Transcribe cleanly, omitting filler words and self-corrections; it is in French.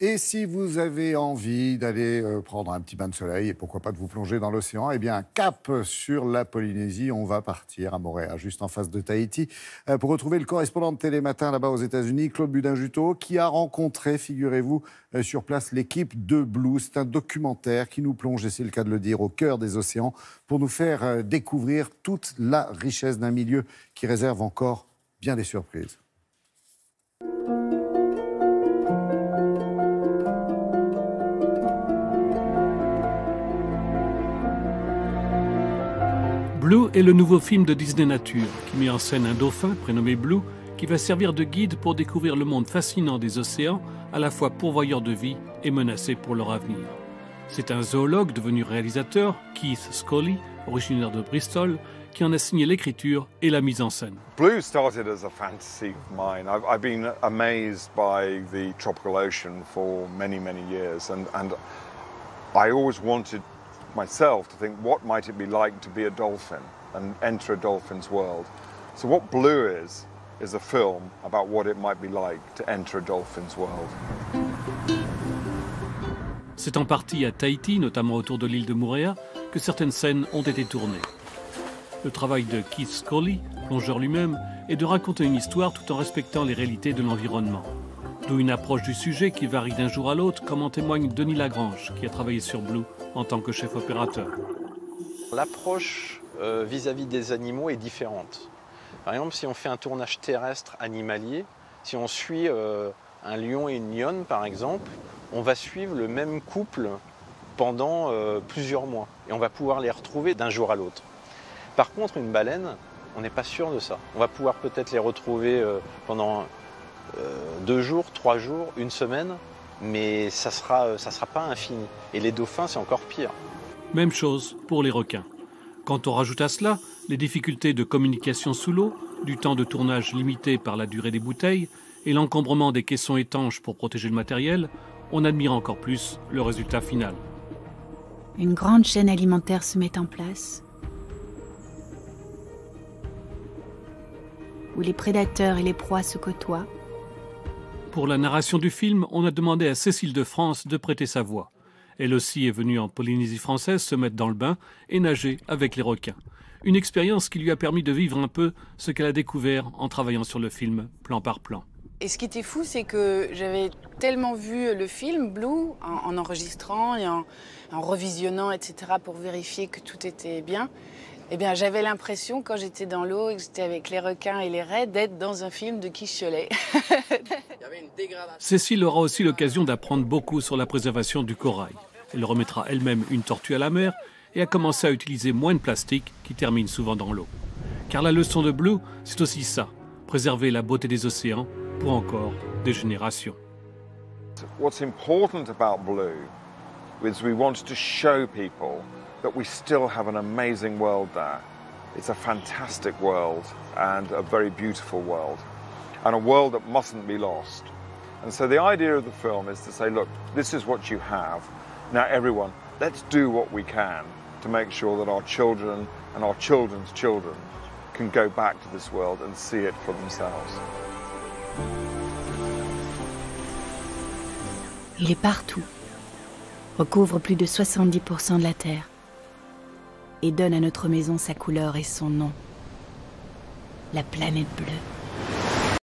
Et si vous avez envie d'aller prendre un petit bain de soleil et pourquoi pas de vous plonger dans l'océan, eh bien, cap sur la Polynésie, on va partir à Moorea, juste en face de Tahiti, pour retrouver le correspondant de Télématin là-bas aux États-Unis, Claude Budin-Juteau, qui a rencontré, figurez-vous, sur place l'équipe de Blue. C'est un documentaire qui nous plonge, et c'est le cas de le dire, au cœur des océans pour nous faire découvrir toute la richesse d'un milieu qui réserve encore bien des surprises. Blue est le nouveau film de Disney Nature qui met en scène un dauphin prénommé Blue qui va servir de guide pour découvrir le monde fascinant des océans, à la fois pourvoyeur de vie et menacé pour leur avenir. C'est un zoologue devenu réalisateur, Keith Scully, originaire de Bristol, qui en a signé l'écriture et la mise en scène. Blue started as a fantasy of mine. I've been amazed by the tropical ocean for many years, and I always wanted myself to think, what might it be like to be a dolphin and enter a dolphin's world? So what Blue is a film about what it might be like to enter a dolphin's world. C'est en partie à Tahiti, notamment autour de l'île de Moorea, que certaines scènes ont été tournées. Le travail de Keith Scully, plongeur lui-même, est de raconter une histoire tout en respectant les réalités de l'environnement. D'où une approche du sujet qui varie d'un jour à l'autre, comme en témoigne Denis Lagrange, qui a travaillé sur Blue en tant que chef opérateur. L'approche vis-à-vis des animaux est différente. Par exemple, si on fait un tournage terrestre animalier, si on suit un lion et une lionne par exemple, on va suivre le même couple pendant plusieurs mois. Et on va pouvoir les retrouver d'un jour à l'autre. Par contre, une baleine, on n'est pas sûr de ça. On va pouvoir peut-être les retrouver pendant 2 jours, 3 jours, 1 semaine, mais ça sera pas infini. Et les dauphins, c'est encore pire. Même chose pour les requins. Quand on rajoute à cela les difficultés de communication sous l'eau, du temps de tournage limité par la durée des bouteilles et l'encombrement des caissons étanches pour protéger le matériel, on admire encore plus le résultat final. Une grande chaîne alimentaire se met en place, où les prédateurs et les proies se côtoient. Pour la narration du film, on a demandé à Cécile de France de prêter sa voix. Elle aussi est venue en Polynésie française se mettre dans le bain et nager avec les requins. Une expérience qui lui a permis de vivre un peu ce qu'elle a découvert en travaillant sur le film plan par plan. Et ce qui était fou, c'est que j'avais tellement vu le film Blue en enregistrant et en revisionnant, etc., pour vérifier que tout était bien. Eh bien, j'avais l'impression, quand j'étais dans l'eau et que j'étais avec les requins et les raies, d'être dans un film de Guy Cholet. Cécile aura aussi l'occasion d'apprendre beaucoup sur la préservation du corail. Elle remettra elle-même une tortue à la mer et a commencé à utiliser moins de plastique qui termine souvent dans l'eau. Car la leçon de Blue, c'est aussi ça, préserver la beauté des océans pour encore des générations. What's important about Blue is we want to show people that we still have an amazing world there. It's a fantastic world and a very beautiful world, and a world that mustn't be lost. And so the idea of the film is to say, look, this is what you have. Now everyone, let's do what we can to make sure that our children and our children's children can go back to this world and see it for themselves. Il est partout, recouvre plus de 70% de la Terre et donne à notre maison sa couleur et son nom, la planète bleue.